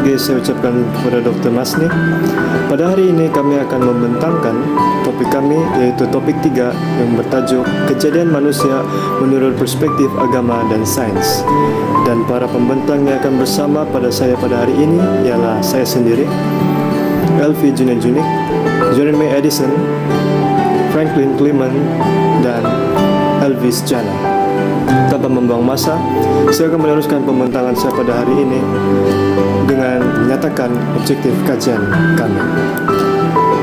lagi saya ucapkan kepada Dr. Masni. Pada hari ini kami akan membentangkan topik kami, yaitu topik 3 yang bertajuk Kejadian Manusia Menurut Perspektif Agama dan Sains. Dan para pembentang yang akan bersama pada saya pada hari ini ialah saya sendiri, Elvi Junik, Jeremy Edison, Franklin Clement, dan Elvis Jana. Tanpa membuang masa, saya akan meneruskan pembentangan saya pada hari ini dengan menyatakan objektif kajian kami.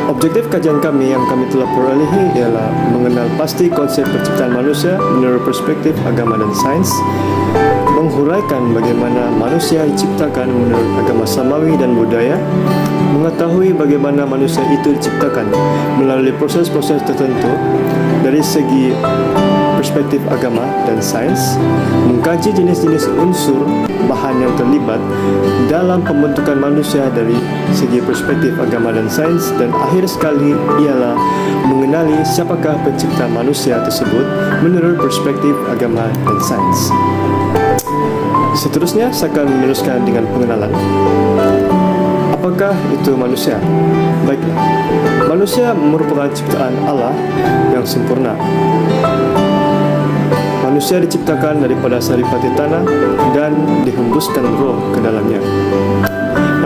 Objektif kajian kami yang kami telah perolehi ialah mengenal pasti konsep penciptaan manusia menurut perspektif agama dan sains, menghuraikan bagaimana manusia diciptakan menurut agama samawi dan budaya, mengetahui bagaimana manusia itu diciptakan melalui proses-proses tertentu dari segi perspektif agama dan sains, mengkaji jenis-jenis unsur bahan yang terlibat dalam pembentukan manusia dari segi perspektif agama dan sains, dan akhir sekali ialah mengenali siapakah pencipta manusia tersebut menurut perspektif agama dan sains. Seterusnya saya akan meneruskan dengan pengenalan. Apakah itu manusia? Baiklah, manusia merupakan ciptaan Allah yang sempurna. Manusia diciptakan daripada saripati tanah dan dihembuskan roh ke dalamnya.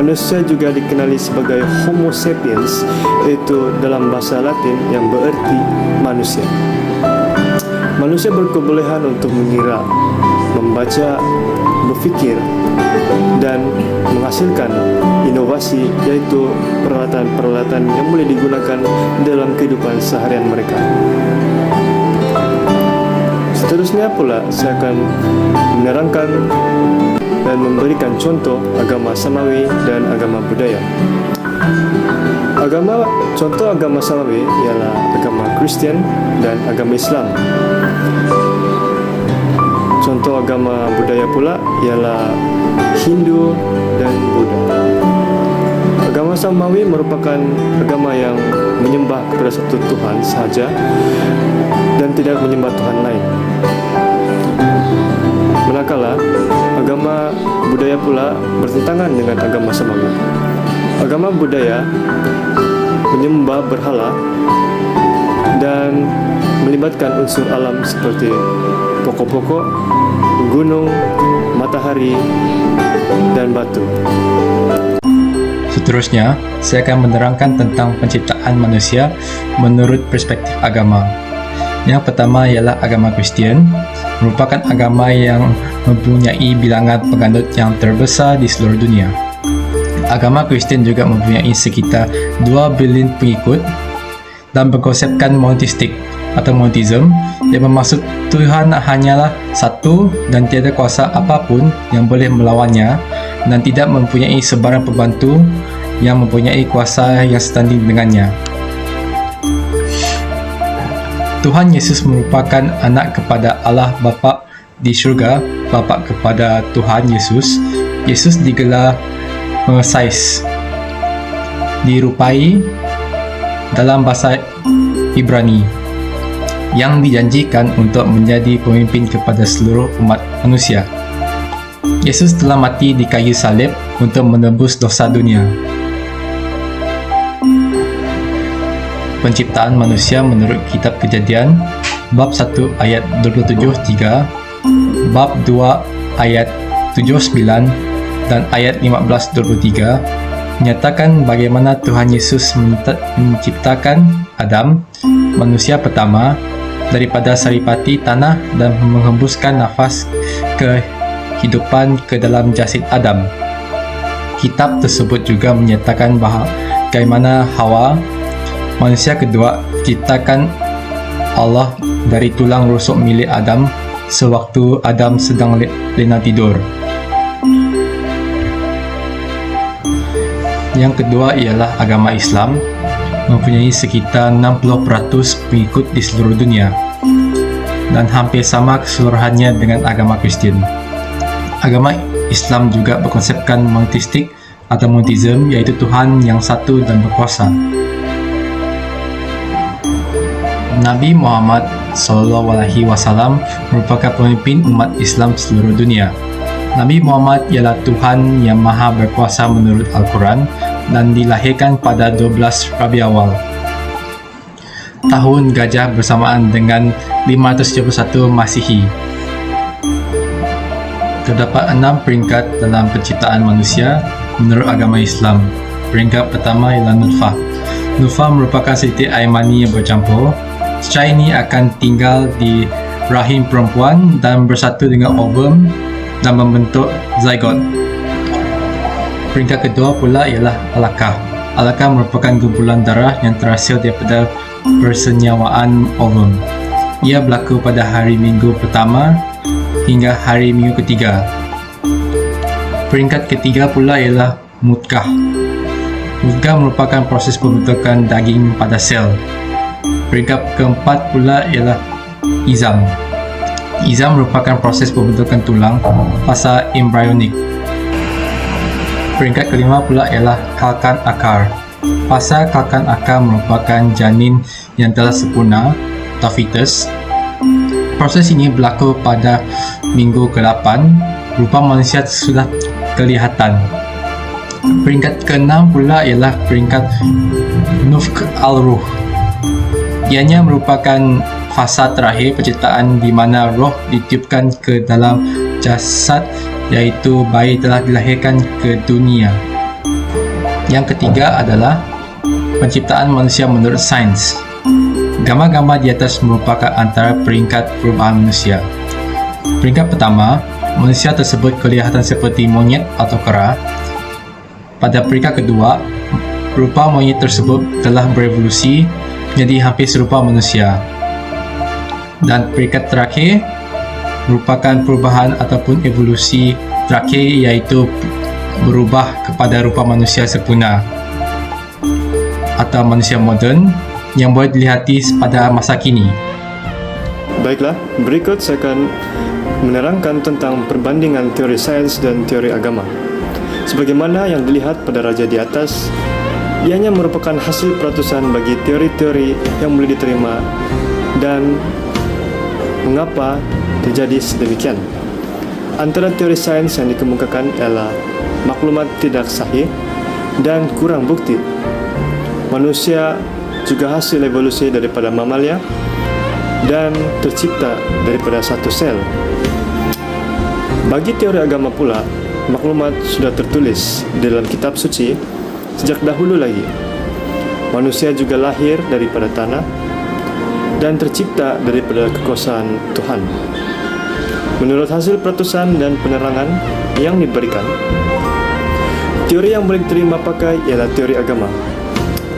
Manusia juga dikenali sebagai Homo sapiens, iaitu dalam bahasa Latin yang bererti manusia. Manusia berkebolehan untuk mengira, membaca, berfikir, dan menghasilkan inovasi, yaitu peralatan-peralatan yang boleh digunakan dalam kehidupan seharian mereka. Seterusnya pula saya akan menerangkan dan memberikan contoh agama samawi dan agama budaya. Contoh agama samawi ialah agama Kristian dan agama Islam. Contoh agama budaya pula ialah Hindu dan Buddha. Agama samawi merupakan agama yang menyembah kepada satu Tuhan sahaja dan tidak menyembah Tuhan lain. Manakala agama budaya pula bertentangan dengan agama samawi. Agama budaya menyembah berhala dan melibatkan unsur alam seperti pokok-pokok, gunung, matahari, dan batu. Seterusnya, saya akan menerangkan tentang penciptaan manusia menurut perspektif agama. Yang pertama ialah agama Kristian, merupakan agama yang mempunyai bilangan penganut yang terbesar di seluruh dunia. Agama Kristian juga mempunyai sekitar 2 bilion pengikut dan berkonsepkan monoteistik atau monotheism, yang bermaksud Tuhan hanyalah satu dan tiada kuasa apapun yang boleh melawannya, dan tidak mempunyai sebarang pembantu yang mempunyai kuasa yang setanding dengannya. Tuhan Yesus merupakan anak kepada Allah Bapa di syurga, bapa kepada Tuhan Yesus. Yesus digelar Mesias, dirupai dalam bahasa Ibrani, yang dijanjikan untuk menjadi pemimpin kepada seluruh umat manusia. Yesus telah mati di kayu salib untuk menebus dosa dunia. Penciptaan manusia menurut kitab Kejadian bab 1 ayat 27-3, bab 2 ayat 79 dan ayat 15-23 menyatakan bagaimana Tuhan Yesus menciptakan Adam, manusia pertama, daripada saripati tanah dan menghembuskan nafas kehidupan ke dalam jasad Adam. Kitab tersebut juga menyatakan bagaimana Hawa, manusia kedua, diciptakan Allah dari tulang rusuk milik Adam sewaktu Adam sedang lena tidur. Yang kedua ialah agama Islam, mempunyai sekitar 60% pengikut di seluruh dunia dan hampir sama keseluruhannya dengan agama Kristian. Agama Islam juga berkonsepkan monoteistik atau monotheism, iaitu Tuhan yang satu dan berkuasa. Nabi Muhammad SAW merupakan pemimpin umat Islam seluruh dunia Nabi Muhammad ialah Tuhan yang Maha Berkuasa menurut Al-Quran dan dilahirkan pada 12 Rabi Awal, tahun Gajah bersamaan dengan 571 Masihi. Terdapat 6 peringkat dalam penciptaan manusia menurut agama Islam. Peringkat pertama ialah nutfah. Nutfah merupakan setitik air mani yang bercampur. Cair ini akan tinggal di rahim perempuan dan bersatu dengan ovum dan membentuk zygote. Peringkat kedua pula ialah alaqah. Alaqah merupakan gumpulan darah yang terhasil daripada persenyawaan ovum. Ia berlaku pada hari minggu pertama hingga hari minggu ketiga. Peringkat ketiga pula ialah mudghah. Mudghah merupakan proses pembentukan daging pada sel. Peringkat keempat pula ialah izam. Izam merupakan proses pembentukan tulang fasa embryonik. Peringkat kelima pula ialah kalkan akar. Fasa kalkan akar merupakan janin yang telah sempurna atau fetus. Proses ini berlaku pada minggu ke-8. Rupa manusia sudah kelihatan. Peringkat ke-6 pula ialah peringkat nufkh al-ruh. Ianya merupakan fasa terakhir penciptaan di mana roh ditiupkan ke dalam jasad, iaitu bayi telah dilahirkan ke dunia. Yang ketiga adalah penciptaan manusia menurut sains. Gambar-gambar di atas merupakan antara peringkat perubahan manusia. Peringkat pertama, manusia tersebut kelihatan seperti monyet atau kera. Pada peringkat kedua, rupa monyet tersebut telah berevolusi menjadi hampir serupa manusia. Dan peringkat terakhir merupakan perubahan ataupun evolusi terakhir, iaitu berubah kepada rupa manusia sempurna atau manusia moden yang boleh dilihati pada masa kini. Baiklah, berikut saya akan menerangkan tentang perbandingan teori sains dan teori agama. Sebagaimana yang dilihat pada raja di atas, ianya merupakan hasil peratusan bagi teori-teori yang boleh diterima dan mengapa terjadi sedemikian. Antara teori sains yang dikemukakan ialah maklumat tidak sahih dan kurang bukti. Manusia juga hasil evolusi daripada mamalia dan tercipta daripada satu sel. Bagi teori agama pula, maklumat sudah tertulis di dalam kitab suci sejak dahulu lagi. Manusia juga lahir daripada tanah dan tercipta daripada kekuasaan Tuhan. Menurut hasil peratusan dan penerangan yang diberikan, teori yang boleh diterima pakai ialah teori agama.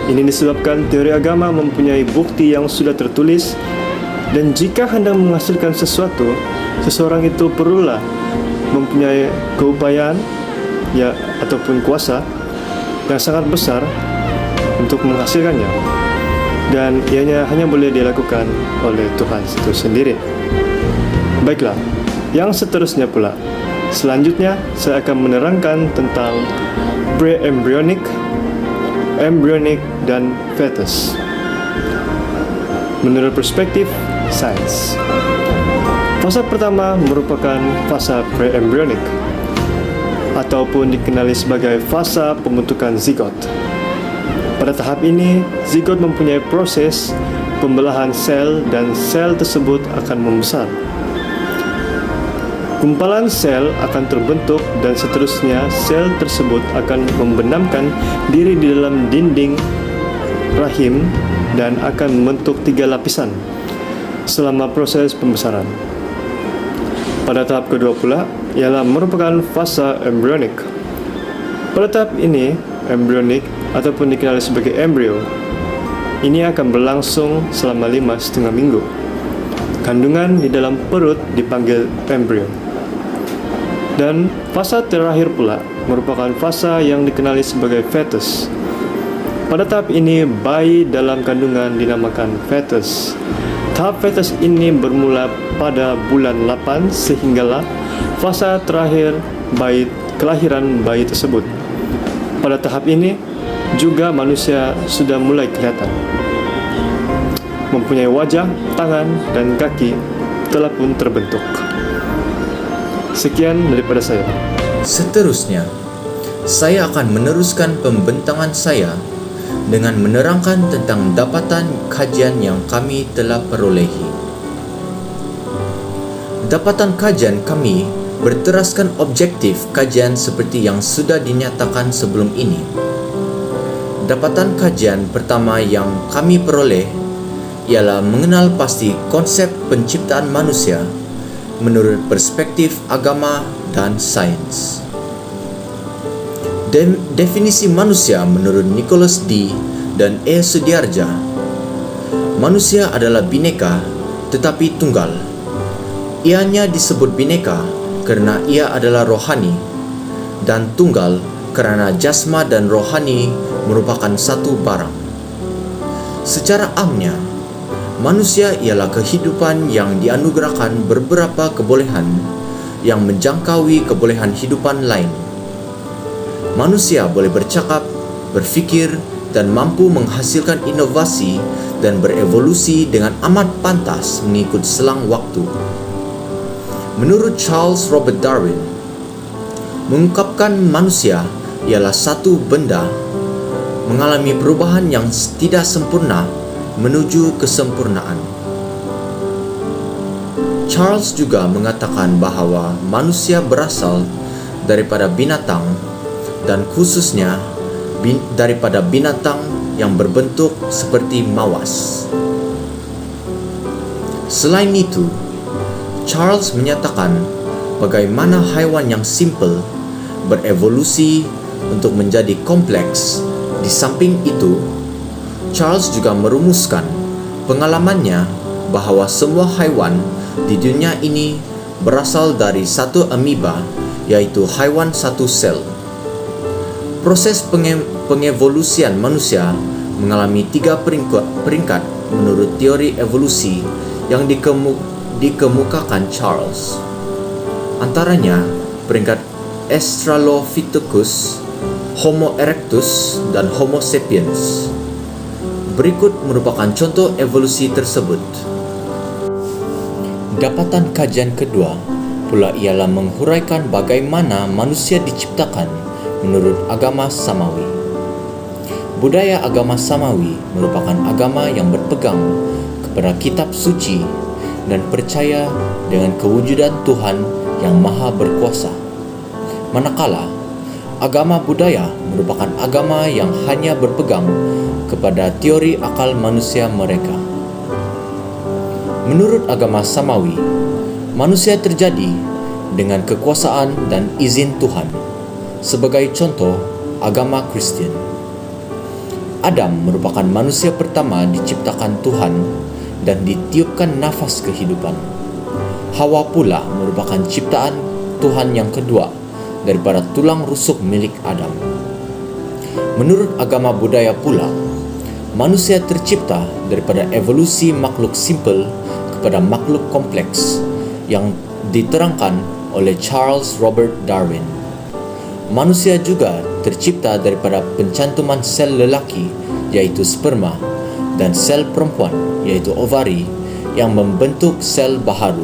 Ini disebabkan teori agama mempunyai bukti yang sudah tertulis, dan jika hendak menghasilkan sesuatu, seseorang itu perlulah mempunyai keupayaan ataupun kuasa yang sangat besar untuk menghasilkannya, dan ianya hanya boleh dilakukan oleh Tuhan itu sendiri. Baiklah, yang seterusnya pula, selanjutnya saya akan menerangkan tentang pre-embryonic, embryonic, dan fetus menurut perspektif sains. Fasa pertama merupakan fasa pre-embryonic ataupun dikenali sebagai fasa pembentukan zigot. Pada tahap ini, zigot mempunyai proses pembelahan sel dan sel tersebut akan membesar. Gumpalan sel akan terbentuk dan seterusnya sel tersebut akan membenamkan diri di dalam dinding rahim dan akan membentuk 3 lapisan selama proses pembesaran. Pada tahap kedua pula ialah merupakan fasa embryonic. Pada tahap ini, embryonic ataupun dikenali sebagai embrio, ini akan berlangsung selama 5,5 minggu. Kandungan di dalam perut dipanggil embrio. Dan fasa terakhir pula merupakan fasa yang dikenali sebagai fetus. Pada tahap ini, bayi dalam kandungan dinamakan fetus. Tahap fetus ini bermula pada bulan 8 sehinggalah fasa terakhir kelahiran bayi tersebut. Pada tahap ini juga manusia sudah mulai kelihatan. Mempunyai wajah, tangan, dan kaki telah pun terbentuk. Sekian daripada saya. Seterusnya, saya akan meneruskan pembentangan saya dengan menerangkan tentang dapatan kajian yang kami telah perolehi. Dapatan kajian kami berteraskan objektif kajian seperti yang sudah dinyatakan sebelum ini. Dapatan kajian pertama yang kami peroleh ialah mengenal pasti konsep penciptaan manusia menurut perspektif agama dan sains. Definisi manusia menurut Nicholas D. dan E. Sudiarja, manusia adalah bineka tetapi tunggal. Ianya disebut bineka kerana ia adalah rohani, dan tunggal kerana jasma dan rohani merupakan satu barang. Secara amnya, manusia ialah kehidupan yang dianugerahkan beberapa kebolehan yang menjangkaui kebolehan hidupan lain. Manusia boleh bercakap, berfikir, dan mampu menghasilkan inovasi dan berevolusi dengan amat pantas mengikut selang waktu. Menurut Charles Robert Darwin, mengungkapkan manusia ialah satu benda mengalami perubahan yang tidak sempurna menuju kesempurnaan. Charles juga mengatakan bahawa manusia berasal daripada binatang dan khususnya daripada binatang yang berbentuk seperti mawas. Selain itu, Charles menyatakan bagaimana haiwan yang simple berevolusi untuk menjadi kompleks. Di samping itu, Charles juga merumuskan pengalamannya bahawa semua haiwan di dunia ini berasal dari satu amoeba, iaitu haiwan satu sel. Proses pengevolusian manusia mengalami 3 peringkat menurut teori evolusi yang dikemukakan Charles. Antaranya peringkat Australopithecus, Homo erectus, dan Homo sapiens. Berikut merupakan contoh evolusi tersebut. Dapatan kajian kedua pula ialah menghuraikan bagaimana manusia diciptakan menurut agama Samawi. Budaya agama Samawi merupakan agama yang berpegang kepada kitab suci dan percaya dengan kewujudan Tuhan yang Maha Berkuasa. Manakala agama budaya merupakan agama yang hanya berpegang kepada teori akal manusia mereka. Menurut agama Samawi, manusia terjadi dengan kekuasaan dan izin Tuhan. Sebagai contoh, agama Kristian, Adam merupakan manusia pertama diciptakan Tuhan dan ditiupkan nafas kehidupan. Hawa pula merupakan ciptaan Tuhan yang kedua daripada tulang rusuk milik Adam. Menurut agama budaya pula, manusia tercipta daripada evolusi makhluk simple kepada makhluk kompleks yang diterangkan oleh Charles Robert Darwin. Manusia juga tercipta daripada pencantuman sel lelaki, iaitu sperma, dan sel perempuan, iaitu ovari, yang membentuk sel baharu.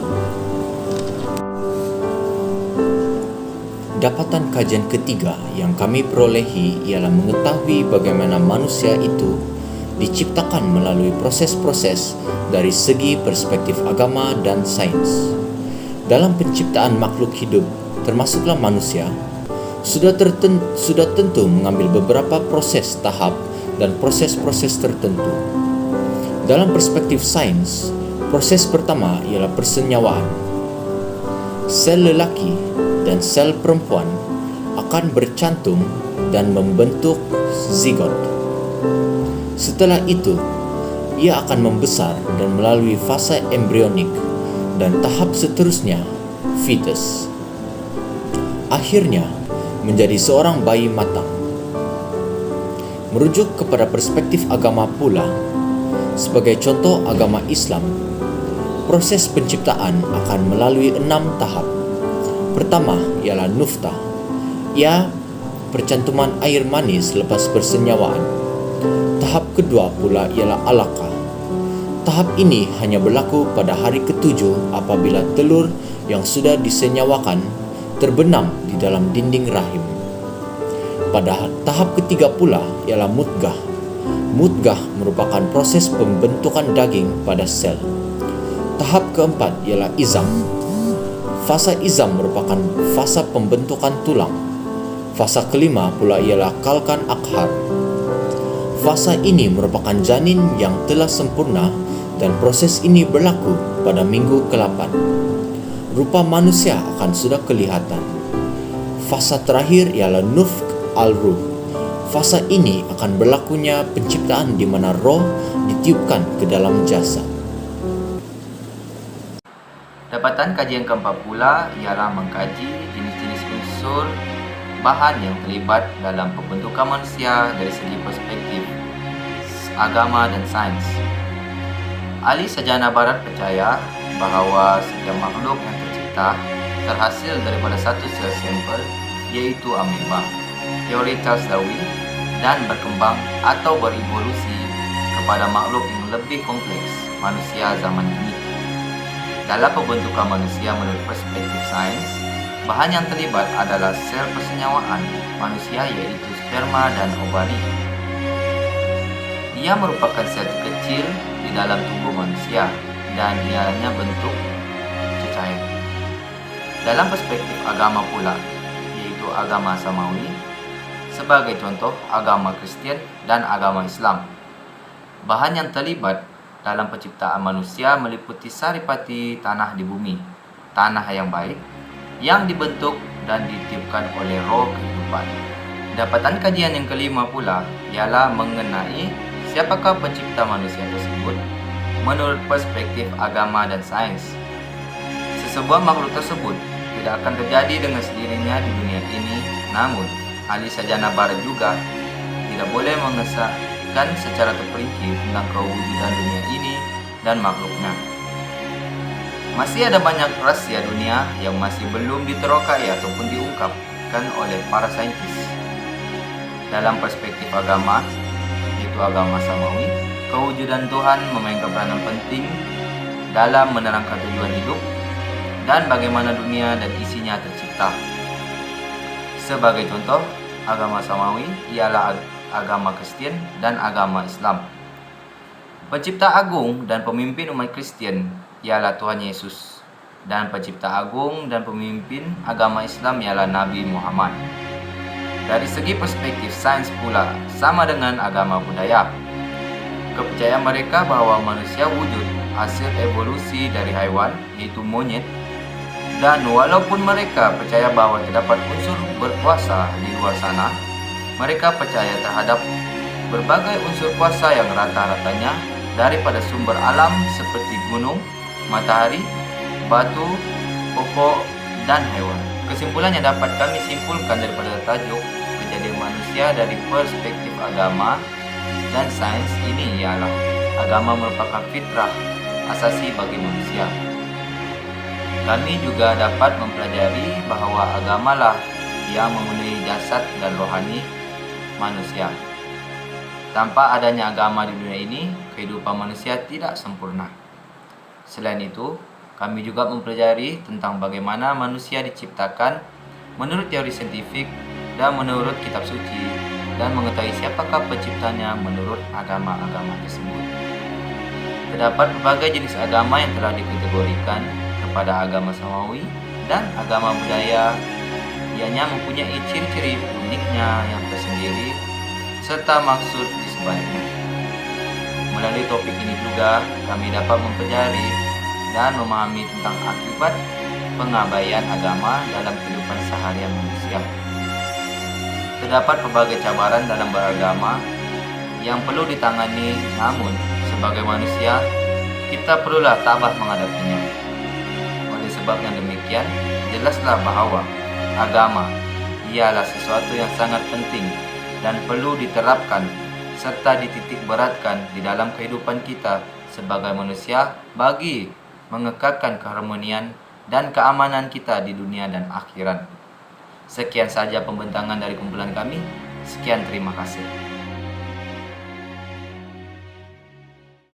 Dapatan kajian ketiga yang kami perolehi ialah mengetahui bagaimana manusia itu diciptakan melalui proses-proses dari segi perspektif agama dan sains. Dalam penciptaan makhluk hidup, termasuklah manusia, sudah tentu mengambil beberapa proses tahap dan proses-proses tertentu. Dalam perspektif sains, proses pertama ialah persenyawaan. Sel lelaki dan sel perempuan akan bercantum dan membentuk zigot. Setelah itu, ia akan membesar dan melalui fasa embrionik dan tahap seterusnya, fetus. Akhirnya, menjadi seorang bayi matang. Merujuk kepada perspektif agama pula, sebagai contoh agama Islam, proses penciptaan akan melalui 6 tahap. Pertama ialah nuftah. Ia percantuman air manis lepas persenyawaan. Tahap kedua pula ialah alaqah. Tahap ini hanya berlaku pada hari ke-7 apabila telur yang sudah disenyawakan terbenam di dalam dinding rahim. Pada tahap ketiga pula ialah mudghah. Mudghah merupakan proses pembentukan daging pada sel. Tahap keempat ialah izam. Fasa izam merupakan fasa pembentukan tulang. Fasa kelima pula ialah kalkan akhar. Fasa ini merupakan janin yang telah sempurna dan proses ini berlaku pada minggu ke-8. Rupa manusia akan sudah kelihatan. Fasa terakhir ialah nufkh al-ruh. Fasa ini akan berlakunya penciptaan di mana roh ditiupkan ke dalam jasad. Dapatan kajian keempat pula ialah mengkaji jenis-jenis unsur bahan yang terlibat dalam pembentukan manusia dari segi perspektif agama dan sains. Ahli sarjana barat percaya bahawa setiap makhluk yang tercipta terhasil daripada satu sel sampel, iaitu ameba, teori Charles Darwin, dan berkembang atau berevolusi kepada makhluk yang lebih kompleks, manusia zaman kini. Dalam pembentukan manusia menurut perspektif sains, bahan yang terlibat adalah sel persenyawaan manusia, iaitu sperma dan ovari. Ia merupakan sel terkecil di dalam tubuh manusia dan ianya bentuk cecair. Dalam perspektif agama pula, yaitu agama samawi, sebagai contoh agama Kristian dan agama Islam, bahan yang terlibat dalam penciptaan manusia meliputi saripati tanah di bumi, tanah yang baik, yang dibentuk dan ditiupkan oleh roh kehidupan. Dapatan kajian yang kelima pula ialah mengenai siapakah pencipta manusia tersebut menurut perspektif agama dan sains. Sesebuah makhluk tersebut tidak akan terjadi dengan sendirinya di dunia ini, namun ahli sarjana barat juga tidak boleh mengesahkan secara terperinci tentang kewujudan dunia ini dan makhluknya. Masih ada banyak rahasia dunia yang masih belum diterokai ataupun diungkapkan oleh para saintis. Dalam perspektif agama, yaitu agama samawi, kewujudan Tuhan memainkan peranan penting dalam menerangkan tujuan hidup dan bagaimana dunia dan isinya tercipta. Sebagai contoh, agama samawi ialah agama Kristian dan agama Islam. Pencipta agung dan pemimpin umat Kristian ialah Tuhan Yesus, dan pencipta agung dan pemimpin agama Islam ialah Nabi Muhammad. Dari segi perspektif sains pula sama dengan agama budaya. Kepercayaan mereka bahawa manusia wujud hasil evolusi dari haiwan, iaitu monyet, dan walaupun mereka percaya bahawa terdapat unsur berkuasa di luar sana, mereka percaya terhadap berbagai unsur kuasa yang rata-ratanya daripada sumber alam seperti gunung, matahari, batu, pokok, dan hewan. Kesimpulan yang dapat kami simpulkan daripada tajuk kejadian manusia dari perspektif agama dan sains ini ialah agama merupakan fitrah asasi bagi manusia. Kami juga dapat mempelajari bahawa agamalah yang memenuhi jasad dan rohani manusia. Tanpa adanya agama di dunia ini, kehidupan manusia tidak sempurna. Selain itu, kami juga mempelajari tentang bagaimana manusia diciptakan menurut teori saintifik dan menurut kitab suci, dan mengetahui siapakah penciptanya menurut agama-agama tersebut. Terdapat berbagai jenis agama yang telah dikategorikan kepada agama samawi dan agama budaya. Ianya mempunyai ciri-ciri uniknya yang tersendiri serta maksud di sebaliknya. Melalui topik ini juga kami dapat mempelajari dan memahami tentang akibat pengabaian agama dalam kehidupan seharian manusia. Terdapat berbagai cabaran dalam beragama yang perlu ditangani, namun sebagai manusia kita perlulah tabah menghadapinya. Oleh sebab yang demikian, jelaslah bahawa agama ialah sesuatu yang sangat penting dan perlu diterapkan serta dititik beratkan di dalam kehidupan kita sebagai manusia bagi mengekalkan keharmonian dan keamanan kita di dunia dan akhirat. Sekian saja pembentangan dari kumpulan kami. Sekian, terima kasih.